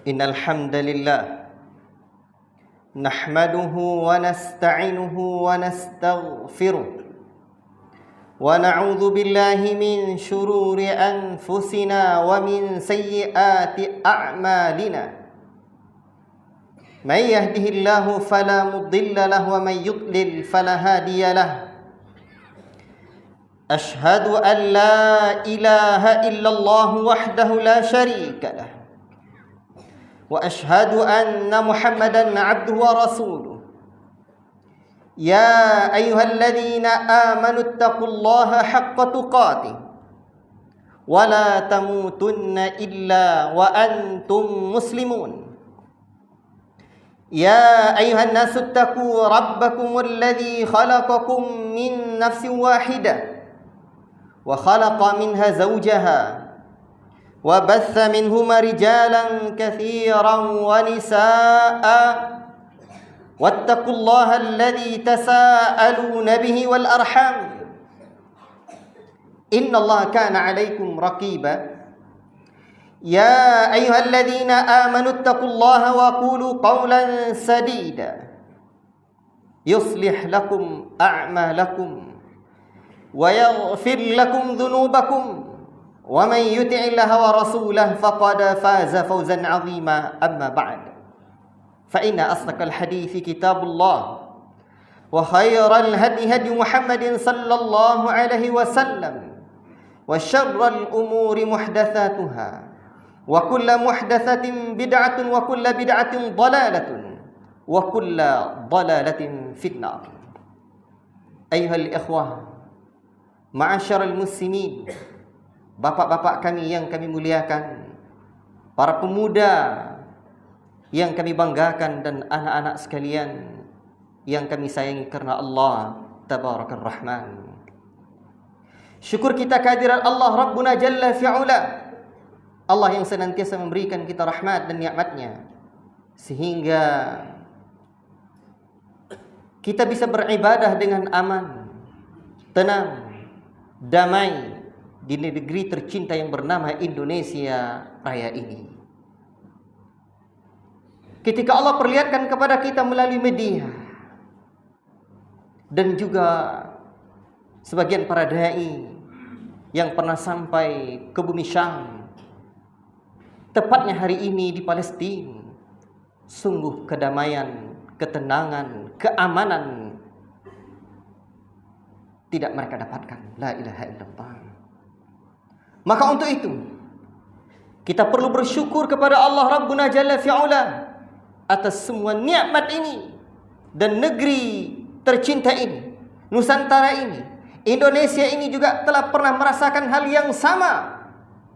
Innal hamdalillah nahmaduhu wa nasta'inuhu wa nastaghfiruh wa na'udzu billahi min shururi anfusina wa min sayyiati a'malina. Man yahdihillahu fala mudilla lahu wa man yudlil fala hadiya lahu. Ashhadu an la ilaha illallah wahdahu la syarika lahu wa ashhadu anna Muhammadan 'abduhu wa rasuluh. Ya ayyuhalladzina amanu taqullaha haqqa tuqatih wa la tamutunna illa wa antum muslimun. Ya ayyuhan nasu taqu rabbakumul ladzi khalaqakum min nafsin wahidah wa khalaqa minha zawjaha وبث منهما رجالا كثيرا ونساء واتقوا الله الذي تساءلون به والأرحام إن الله كان عليكم رقيبا يا أيها الذين آمنوا اتقوا الله وقولوا قولا سديدا يصلح لكم أعمالكم ويغفر لكم ذنوبكم ومن يطع الله ورسوله فقد فاز فوزا عظيما. أما بعد فإن أصدق الحديث كتاب الله وخير الهدي هدي محمد صلى الله عليه وسلم وشر الأمور محدثاتها وكل محدثة بدعة وكل بدعة ضلالة وكل ضلالة في النار. أيها الإخوة معاشر المسلمين, bapak-bapak kami yang kami muliakan, para pemuda yang kami banggakan, dan anak-anak sekalian yang kami sayangi karena Allah Tabarakar Rahman. Syukur kita kehadiran Allah Rabbuna Jalla fi'ula, Allah yang senantiasa memberikan kita rahmat dan nikmatnya, sehingga kita bisa beribadah dengan aman, tenang, damai di negeri tercinta yang bernama Indonesia Raya ini. Ketika Allah perlihatkan kepada kita melalui media dan juga sebagian para dai yang pernah sampai ke bumi Syam, tepatnya hari ini di Palestina, sungguh kedamaian, ketenangan, keamanan tidak mereka dapatkan. La ilaha illallah. Maka untuk itu kita perlu bersyukur kepada Allah Rabbuna Jalla fi'ula atas semua nikmat ini, dan negeri tercinta ini, Nusantara ini, Indonesia ini juga telah pernah merasakan hal yang sama.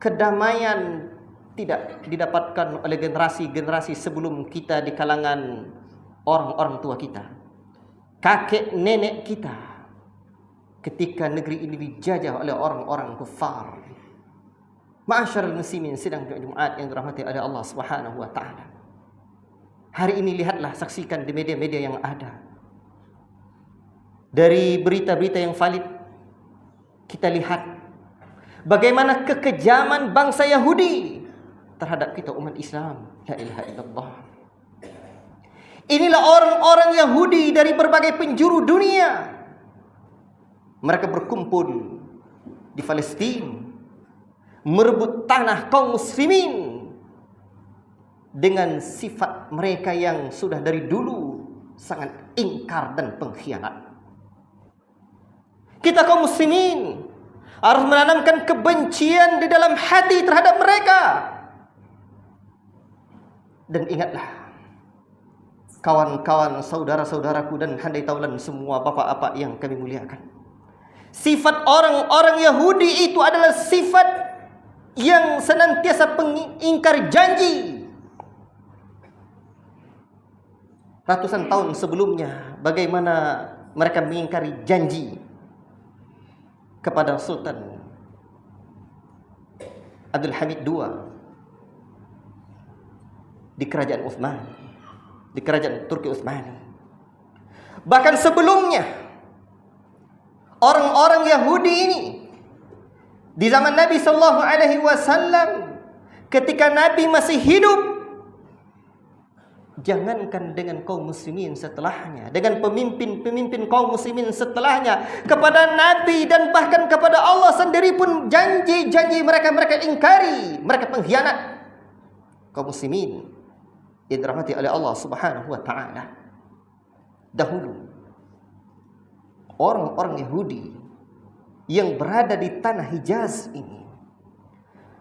Kedamaian tidak didapatkan oleh generasi-generasi sebelum kita di kalangan orang-orang tua kita, kakek nenek kita, ketika negeri ini dijajah oleh orang-orang kufar. Ma'asyarul muslimin sidang Jumat yang dirahmati oleh Allah Subhanahu wa taala. Hari ini lihatlah, saksikan di media-media yang ada. Dari berita-berita yang valid, kita lihat bagaimana kekejaman bangsa Yahudi terhadap kita umat Islam. La ilaha illallah. Inilah orang-orang Yahudi dari berbagai penjuru dunia. Mereka berkumpul di Palestina, merebut tanah kaum muslimin dengan sifat mereka yang sudah dari dulu sangat ingkar dan pengkhianat. Kita kaum muslimin harus menanamkan kebencian di dalam hati terhadap mereka. Dan ingatlah, kawan-kawan, saudara-saudaraku dan handai taulan semua bapak-bapak yang kami muliakan, sifat orang-orang Yahudi itu adalah sifat yang senantiasa pengingkar janji. Ratusan tahun sebelumnya, bagaimana mereka mengingkari janji kepada Sultan Abdul Hamid II di kerajaan Utsman, di kerajaan Turki Utsmani. Bahkan sebelumnya, orang-orang Yahudi ini di zaman Nabi sallallahu alaihi wasallam, ketika Nabi masih hidup, jangankan dengan kaum muslimin setelahnya, dengan pemimpin-pemimpin kaum muslimin setelahnya, kepada Nabi dan bahkan kepada Allah sendiri pun janji-janji mereka ingkari, mereka pengkhianat. Kaum muslimin yang dirahmati oleh Allah Subhanahu wa taala, dahulu orang-orang Yahudi yang berada di tanah Hijaz ini,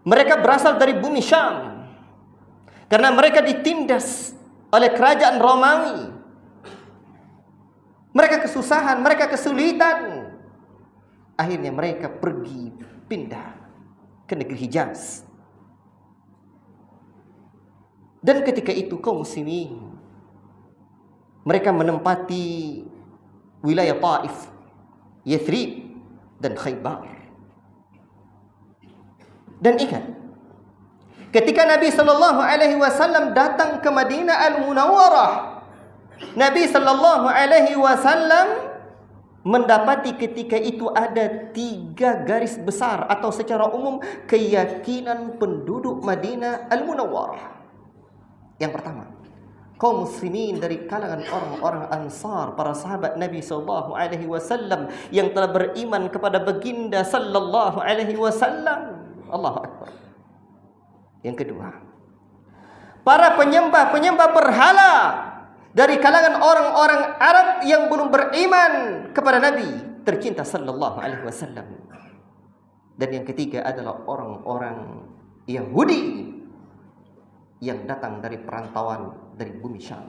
mereka berasal dari bumi Syam, karena mereka ditindas oleh kerajaan Romawi. Mereka kesusahan, mereka kesulitan. Akhirnya mereka pergi pindah ke negeri Hijaz. Dan ketika itu kaum muslimin, mereka menempati wilayah Taif, Yathrib dan Khaybar. Dan ingat, ketika Nabi SAW datang ke Madinah Al-Munawwarah, Nabi SAW mendapati ketika itu ada 3 garis besar atau secara umum keyakinan penduduk Madinah Al-Munawwarah. Yang pertama, kaum muslimin dari kalangan orang-orang Ansar, para sahabat Nabi SAW yang telah beriman kepada baginda sallallahu alaihi wasallam. Allahu akbar. Yang kedua, para penyembah berhala dari kalangan orang-orang Arab yang belum beriman kepada Nabi tercinta sallallahu alaihi wasallam. Dan yang ketiga adalah orang-orang Yahudi yang datang dari perantauan dari bumi Syam.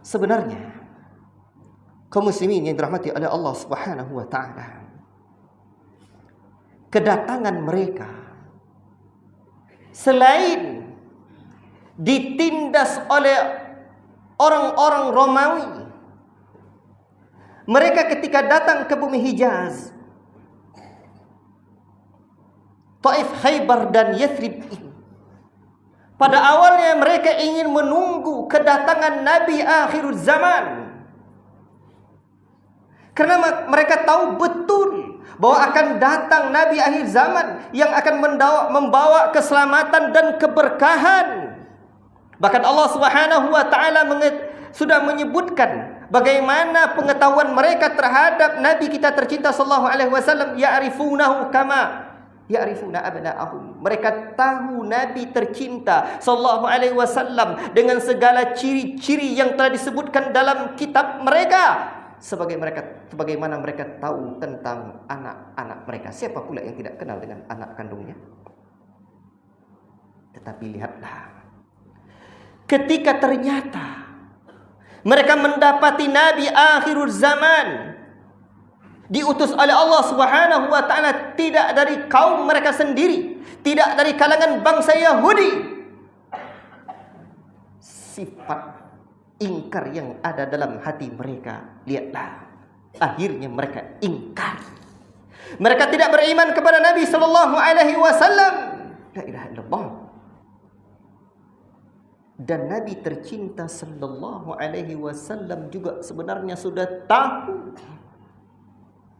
Sebenarnya kaum muslimin yang dirahmati oleh Allah Subhanahu wa taala, kedatangan mereka selain ditindas oleh orang-orang Romawi, mereka ketika datang ke bumi Hijaz, Taif, Khaybar dan Yathrib ini, pada awalnya mereka ingin menunggu kedatangan Nabi akhir zaman, karena mereka tahu betul bahwa akan datang Nabi akhir zaman yang akan membawa keselamatan dan keberkahan. Bahkan Allah Subhanahu wa taala sudah menyebutkan bagaimana pengetahuan mereka terhadap Nabi kita tercinta sallallahu alaihi wasallam, ya'rifunahu kama ya'rifuna abna'ahum. Mereka tahu Nabi tercinta sallallahu alaihi wasallam dengan segala ciri-ciri yang telah disebutkan dalam kitab mereka, sebagaimana mereka tahu tentang anak-anak mereka. Siapa pula yang tidak kenal dengan anak kandungnya? Tetapi lihatlah, ketika ternyata mereka mendapati Nabi akhirul zaman, diutus oleh Allah Subhanahu wa taala tidak dari kaum mereka sendiri, tidak dari kalangan bangsa Yahudi, sifat ingkar yang ada dalam hati mereka, lihatlah, akhirnya mereka ingkar. Mereka tidak beriman kepada Nabi sallallahu alaihi wasallam. La ilaha illallah. Dan Nabi tercinta sallallahu alaihi wasallam juga sebenarnya sudah tahu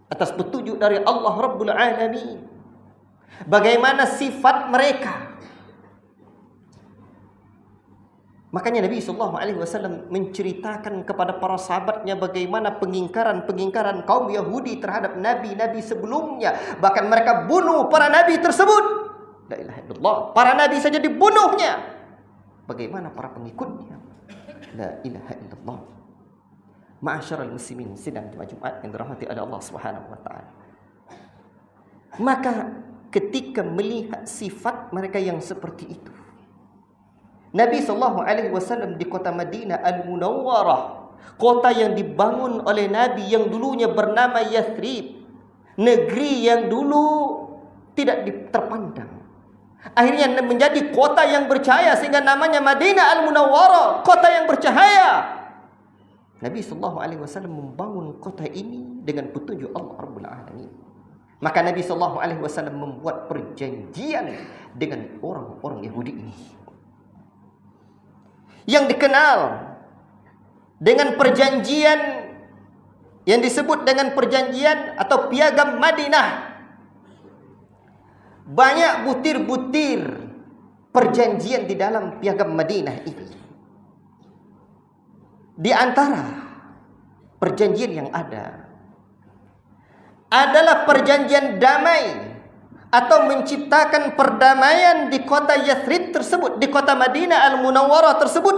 atas petunjuk dari Allah Rabbul Alamin bagaimana sifat mereka. Makanya Nabi SAW menceritakan kepada para sahabatnya bagaimana pengingkaran kaum Yahudi terhadap nabi-nabi sebelumnya. Bahkan mereka bunuh para nabi tersebut. La ilaha illallah. Para nabi saja dibunuhnya, bagaimana para pengikutnya? La ilaha illallah. Ma'asyiral muslimin sidang Jumat yang dirahmati oleh Allah Subhanahu wa taala. Maka ketika melihat sifat mereka yang seperti itu, Nabi SAW di kota Madinah Al-Munawwarah, kota yang dibangun oleh Nabi yang dulunya bernama Yathrib, negeri yang dulu tidak terpandang, akhirnya menjadi kota yang bercahaya sehingga namanya Madinah Al-Munawwarah, kota yang bercahaya. Nabi SAW membangun kota ini dengan petunjuk Allah Rabbul Alamin. Maka Nabi SAW membuat perjanjian dengan orang-orang Yahudi ini, yang dikenal dengan perjanjian yang disebut dengan perjanjian atau piagam Madinah. Banyak butir-butir perjanjian di dalam piagam Madinah ini. Di antara perjanjian yang ada adalah perjanjian damai atau menciptakan perdamaian di kota Yathrib tersebut, di kota Madinah Al-Munawwarah tersebut.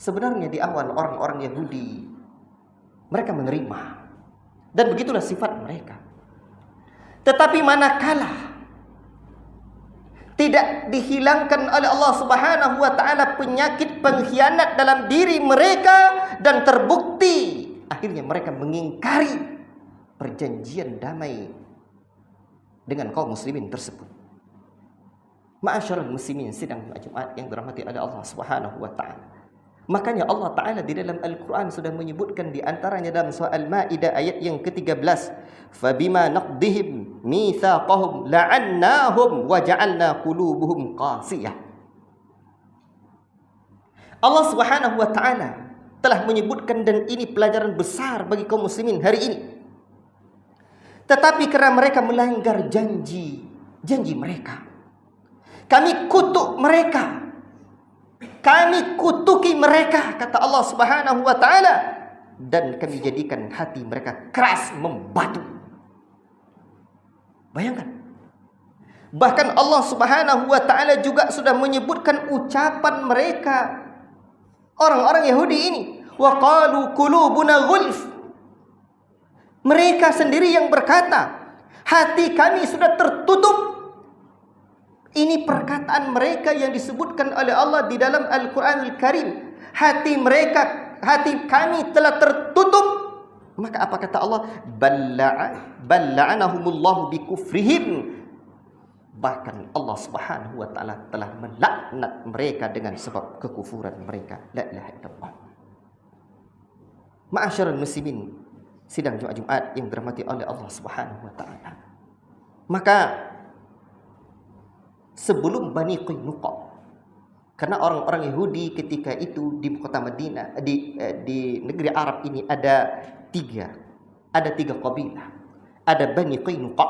Sebenarnya di awal orang-orang Yahudi mereka menerima, dan begitulah sifat mereka. Tetapi manakala tidak dihilangkan oleh Allah Subhanahu wa taala penyakit pengkhianat dalam diri mereka dan terbukti, akhirnya mereka mengingkari perjanjian damai dengan kaum muslimin tersebut. Ma'asyiral muslimin sidang Jumat yang dirahmati oleh Allah Subhanahu wa taala. Makanya Allah Ta'ala di dalam Al-Quran sudah menyebutkan di antaranya dalam surah Al-Ma'idah ayat yang ke-13. فَبِمَا نَقْضِهِمْ مِيثَاقَهُمْ لَعَنَّاهُمْ وَجَعَلْنَا قُلُوبُهُمْ قَاسِيَةً. Allah Subhanahu wa Ta'ala telah menyebutkan, dan ini pelajaran besar bagi kaum muslimin hari ini. Tetapi kerana mereka melanggar janji mereka, kami kutuk mereka, kami kutuki mereka, kata Allah Subhanahu wa taala, dan kami jadikan hati mereka keras membatu. Bayangkan. Bahkan Allah Subhanahu wa taala juga sudah menyebutkan ucapan mereka, orang-orang Yahudi ini, wa qalu qulubuna ghulf. Mereka sendiri yang berkata, hati kami sudah tertutup. Ini perkataan mereka yang disebutkan oleh Allah di dalam Al-Quranul Karim. Hati kami telah tertutup. Maka apa kata Allah? Balla'anahumullahu bikufrihim. Bahkan Allah Subhanahu wa taala telah melaknat mereka dengan sebab kekufuran mereka. La ilaha illallah. Ma'asyiral muslimin sidang Jumat yang dirahmati oleh Allah Subhanahu wa taala. Maka sebelum Bani Qainuqa, karena orang-orang Yahudi ketika itu di kota Madinah, di negeri Arab ini ada tiga kabilah. Ada Bani Qainuqa,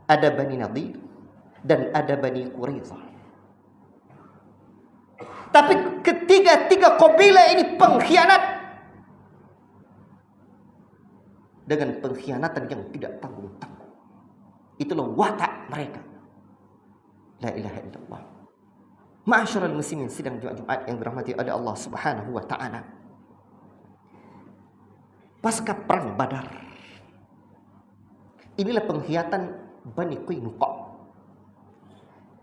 ada Bani Nadir, dan ada Bani Quraidah. Tapi ketiga kabilah ini pengkhianat dengan pengkhianatan yang tidak tanggung-tanggung. Itulah watak mereka. La ilaha illallah. Ma'asyiral muslimin sidang Jumat yang dirahmati oleh Allah Subhanahu wa taala. Pasca perang Badar, inilah pengkhianatan Bani Qainuqa,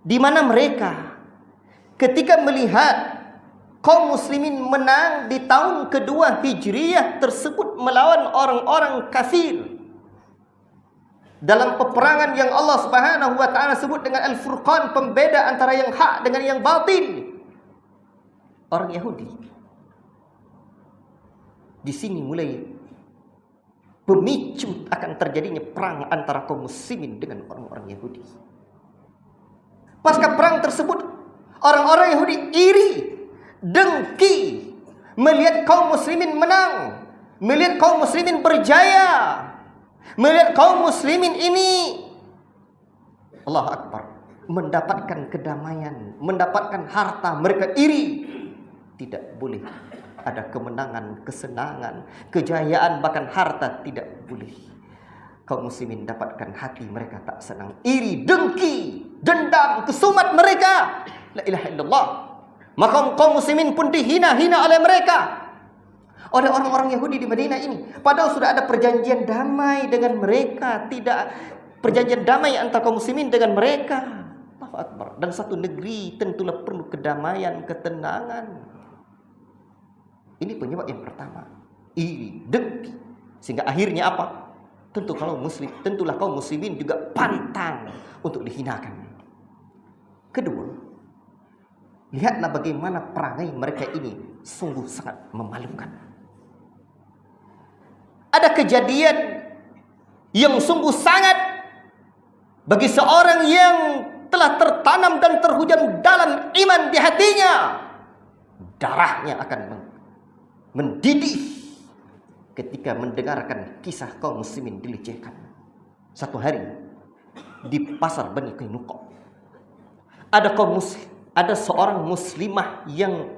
di mana mereka ketika melihat kaum muslimin menang di tahun kedua Hijriyah tersebut melawan orang-orang kafir dalam peperangan yang Allah Subhanahu wa taala sebut dengan Al-Furqan, pembeda antara yang hak dengan yang batil. Orang Yahudi di sini mulai pemicu akan terjadinya perang antara kaum muslimin dengan orang-orang Yahudi. Pasca perang tersebut, orang-orang Yahudi iri, dengki melihat kaum muslimin menang, melihat kaum muslimin berjaya, melihat kaum muslimin ini, Allahu Akbar, mendapatkan kedamaian, mendapatkan harta. Mereka iri. Tidak boleh ada kemenangan, kesenangan, kejayaan, bahkan harta tidak boleh. Kaum muslimin dapatkan hati mereka tak senang, iri, dengki, dendam, kesumat mereka. La ilaha illallah. Maka kaum muslimin pun dihina-hina oleh mereka, oleh orang-orang Yahudi di Madinah ini. Padahal sudah ada perjanjian damai dengan mereka, tidak perjanjian damai antara kaum muslimin dengan mereka. Allahu Akbar. Dan satu negeri tentulah perlu kedamaian, ketenangan. Ini penyebab yang pertama, iri, dengki. Sehingga akhirnya apa? Tentulah kaum muslimin juga pantang untuk dihinakan. Kedua, lihatlah bagaimana perangai mereka ini sungguh sangat memalukan. Ada kejadian yang sungguh sangat bagi seorang yang telah tertanam dan terhujam dalam iman di hatinya, darahnya akan mendidih ketika mendengarkan kisah kaum muslimin dilecehkan. Satu hari di pasar Bani Qainuqa. Ada kaum muslim, ada seorang muslimah yang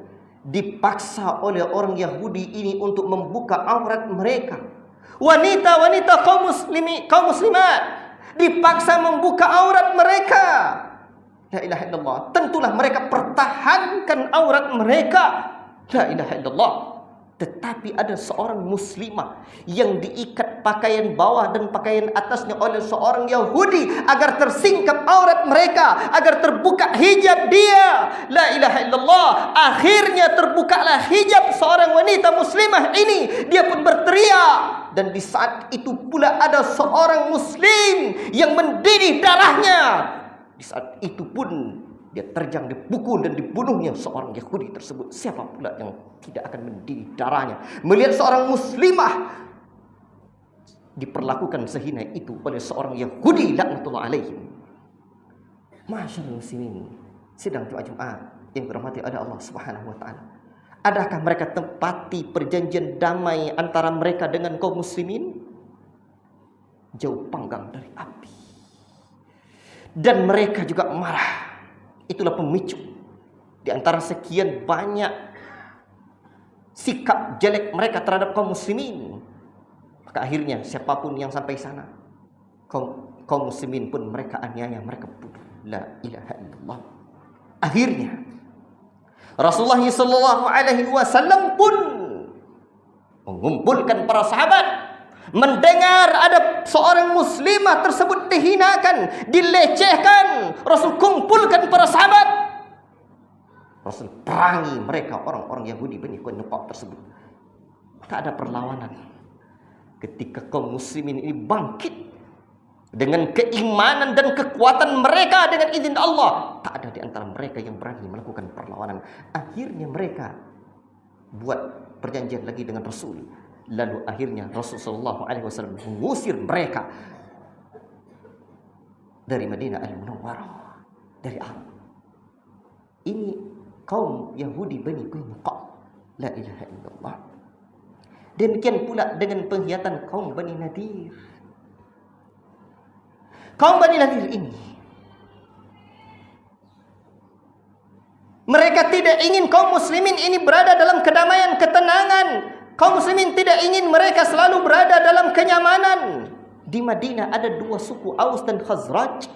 dipaksa oleh orang Yahudi ini untuk membuka aurat mereka. Wanita-wanita kaum muslimat dipaksa membuka aurat mereka. La ilaha illallah. Tentulah mereka pertahankan aurat mereka. La ilaha illallah. Tetapi ada seorang muslimah yang diikat pakaian bawah dan pakaian atasnya oleh seorang Yahudi agar tersingkap aurat mereka, agar terbuka hijab dia. La ilaha illallah. Akhirnya terbukalah hijab seorang wanita muslimah ini. Dia pun berteriak. Dan di saat itu pula ada seorang muslim yang mendidih darahnya. Di saat itu pun dia terjang, dipukul dan dibunuhnya seorang Yahudi tersebut. Siapa pula yang tidak akan mendidih darahnya melihat seorang muslimah diperlakukan sehina itu oleh seorang Yahudi laknatullah alaihim. Masyaallah muslimin, sidang Jumat yang dirahmati oleh Allah Subhanahu wa taala. Adakah mereka tempati perjanjian damai antara mereka dengan kaum muslimin? Jauh panggang dari api. Dan mereka juga marah. Itulah pemicu di antara sekian banyak sikap jelek mereka terhadap kaum muslimin. Maka akhirnya siapapun yang sampai sana, kaum muslimin pun mereka aniaya, mereka bunuh. La ilaha illallah. Akhirnya Rasulullah SAW pun mengumpulkan para sahabat. Mendengar ada seorang muslimah tersebut dihinakan, dilecehkan, Rasul kumpulkan para sahabat. Rasul perangi mereka, orang-orang Yahudi Bani Qainuqa tersebut. Tak ada perlawanan. Ketika kaum muslimin ini bangkit dengan keimanan dan kekuatan mereka dengan izin Allah, tak ada di antara mereka yang berani melakukan perlawanan. Akhirnya mereka buat perjanjian lagi dengan Rasul. Lalu akhirnya Rasulullah SAW mengusir mereka dari Madinah Al-Munawwarah, dari Arab. Ini kaum Yahudi Bani Qainuqa. La ilaha illallah. Demikian pula dengan penghiyatan kaum Bani Nadir. Kaum Bani Nadir ini, mereka tidak ingin kaum muslimin ini berada dalam kedamaian, ketenangan. Kaum muslimin tidak ingin mereka selalu berada dalam kenyamanan. Di Madinah ada dua suku, Aus dan Khazraj,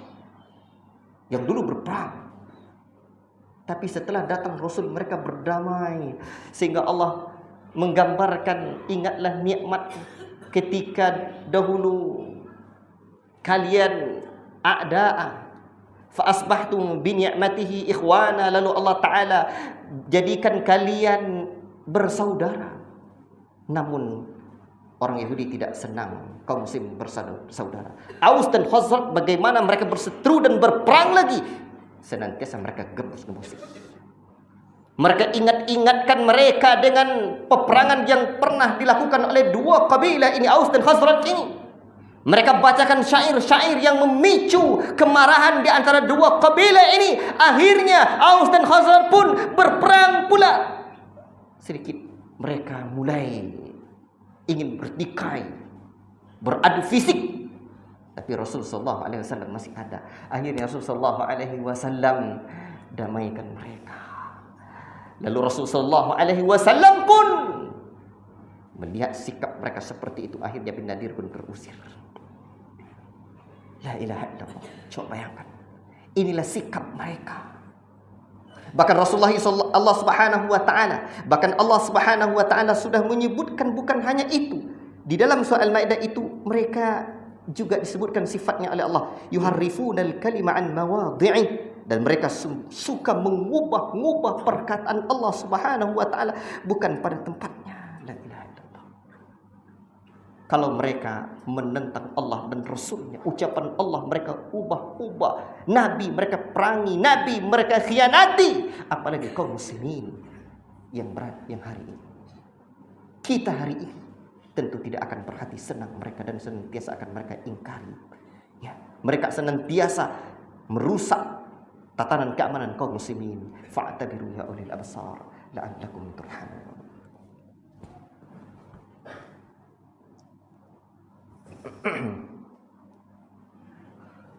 yang dulu berperang. Tapi setelah datang Rasul, mereka berdamai. Sehingga Allah menggambarkan, ingatlah nikmat ketika dahulu kalian a'da'a fa asbahtum bi ni'matihi ikhwana. Lalu Allah Ta'ala jadikan kalian bersaudara. Namun orang Yahudi tidak senang kaum muslim bersaudara. Aus dan Khazraj bagaimana mereka berseteru dan berperang lagi, senantiasa mereka gembus-gembusi. Mereka ingat-ingatkan mereka dengan peperangan yang pernah dilakukan oleh dua kabilah ini, Aus dan Khazraj ini. Mereka bacakan syair-syair yang memicu kemarahan di antara dua kabilah ini. Akhirnya Aus dan Khazraj pun berperang pula. Sedikit mereka mulai ingin bertikai, beradu fisik. Tapi Rasulullah SAW masih ada. Akhirnya Rasulullah SAW damaikan mereka. Lalu Rasulullah SAW pun melihat sikap mereka seperti itu. Akhirnya bin Nadir pun terusir. La ilaha illallah. Coba bayangkan. Inilah sikap mereka. Bahkan Rasulullah Allah Subhanahu wa taala, bahkan Allah Subhanahu wa taala sudah menyebutkan bukan hanya itu. Di dalam surah Al-Maidah itu mereka juga disebutkan sifatnya oleh Allah, yuharrifunal kalima an mawadhi'i, dan mereka suka mengubah-ubah perkataan Allah Subhanahu wa taala bukan pada tempatnya. La ilaha illallah. Kalau mereka menentang Allah dan Rasulnya, ucapan Allah mereka ubah-ubah, Nabi mereka perangi, Nabi mereka khianati, apalagi kaum muslimin yang hari ini. Kita hari ini tentu tidak akan berhati senang mereka dan senantiasa akan mereka ingkari. Ya, mereka senantiasa merusak tatanan keamanan kaum muslimin. Fa'tabiru ya ulil absar la'allakum turhamun.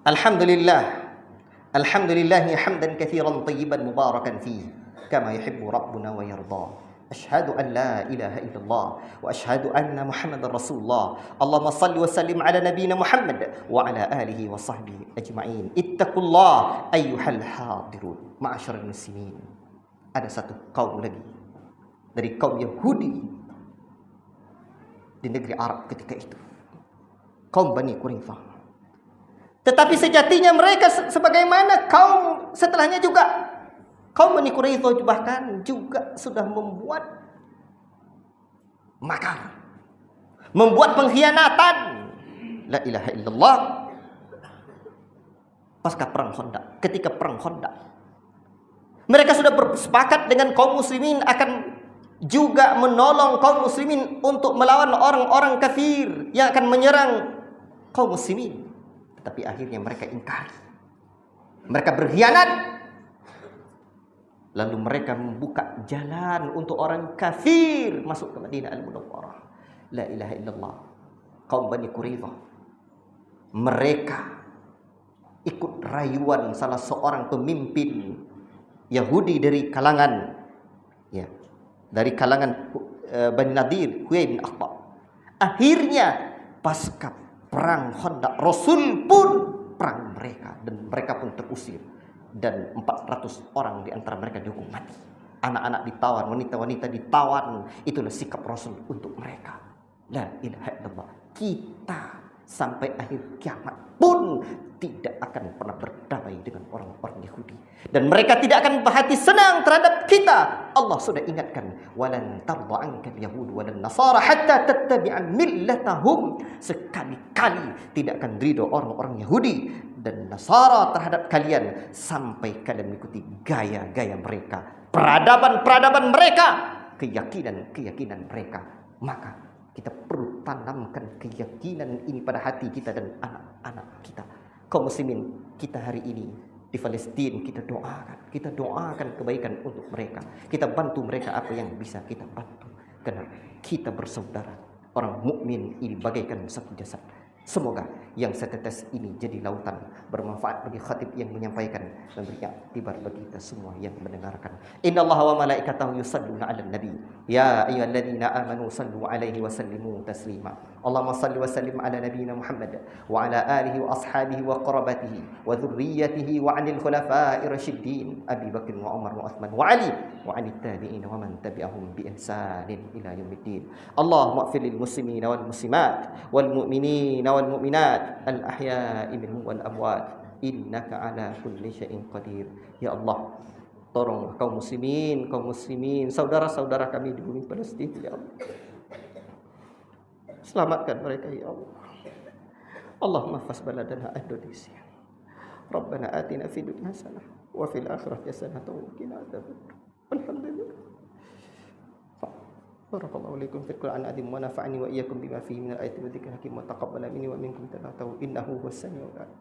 Alhamdulillah. Alhamdulillah hamdan katsiran tayyiban mubarakan fihi kama yuhibbu rabbuna wa yarda. Asyhadu an la ilaha illallah wa asyhadu anna Muhammadar Rasulullah. Allahumma salli wa sallim ala nabiyyina Muhammad wa ala alihi wa sahbihi ajma'in. Ittaqullah ayyuhal hadirun. Ma'asyiral muslimin. Ada satu kaum lagi dari kaum Yahudi di negeri Arab ketika itu. Kaum Bani Quraizah. Tetapi sejatinya mereka sebagaimana kaum setelahnya juga. Kaum Bani Quraizah bahkan juga sudah membuat makar, membuat pengkhianatan. La ilaha illallah. Pasca perang Khandaq, ketika perang Khandaq, mereka sudah bersepakat dengan kaum muslimin akan juga menolong kaum muslimin untuk melawan orang-orang kafir yang akan menyerang kaum muslimin. Tetapi akhirnya mereka ingkar. Mereka berkhianat. Lalu mereka membuka jalan untuk orang kafir masuk ke Madinah Al-Munawwarah. La ilaha illallah. Kaum Bani Quraizah, mereka ikut rayuan salah seorang pemimpin Yahudi dari kalangan Bani Nadir, Huyai bin Akhtab. Akhirnya pasca perang Khandaq, Rasul pun perang mereka dan mereka pun terusir. Dan 400 orang di antara mereka dihukum mati. Anak-anak ditawan, wanita-wanita ditawan. Itulah sikap Rasul untuk mereka. La ilaha illallah. Kita sampai akhir kiamat pun tidak akan pernah berdamai dengan orang-orang Yahudi. Dan mereka tidak akan berhati senang terhadap kita. Allah sudah ingatkan, walan tarda anka al-yahud walan nasara hatta tattabi'a millatahum. Sekali-kali tidak akan ridho orang-orang Yahudi dan Nasara terhadap kalian sampai kalian mengikuti gaya-gaya mereka, peradaban-peradaban mereka, keyakinan-keyakinan mereka. Maka kita perlu tanamkan keyakinan ini pada hati kita dan anak-anak kita. Kaum muslimin kita hari ini di Palestina, kita doakan kebaikan untuk mereka. Kita bantu mereka apa yang bisa kita bantu, karena kita bersaudara. Orang mukmin ini bagaikan satu jasad. Semoga yang setetes ini jadi lautan, bermanfaat bagi khatib yang menyampaikan dan beriktibar bagi kita semua yang mendengarkan. Innallaha wa malaikatahu yusalluna 'alan nabi. Ya ayyuhalladzina amanu sallu 'alaihi wa sallimu taslima. Allahumma salli wa sallim 'ala nabiyyina Muhammad wa 'ala alihi wa ashabihi wa qarabatihi wa dhurriyyatihi wa 'anil khulafa'ir rasyidin Abi Bakr wa Umar wa Uthman wa Ali wa 'anil tabi'in wa man tabi'ahum bi ihsanin ila yaumiddin. Allahumma ighfir lil muslimina wal muslimat wal mu'minina wal mu'minat al ahya'i minhum wal amwat innaka ala kulli syai'in qadir. Ya Allah, tolong kaum muslimin, saudara-saudara kami di bumi Palestina, ya Allah. Selamatkan mereka, ya Allah. Allahumma fas baladana Indonesia. Rabbana atina fid dunya hasanah wa fil akhirati hasanah wa qina adzabannar. Alhamdulillah. Barakallahu alaikum fil Qur'an azim wa nafa'ani wa iyyakum bima fihi min al-ayati wa dzikril hakim wa taqabbala minni wa minkum innahu huwas samiul alim.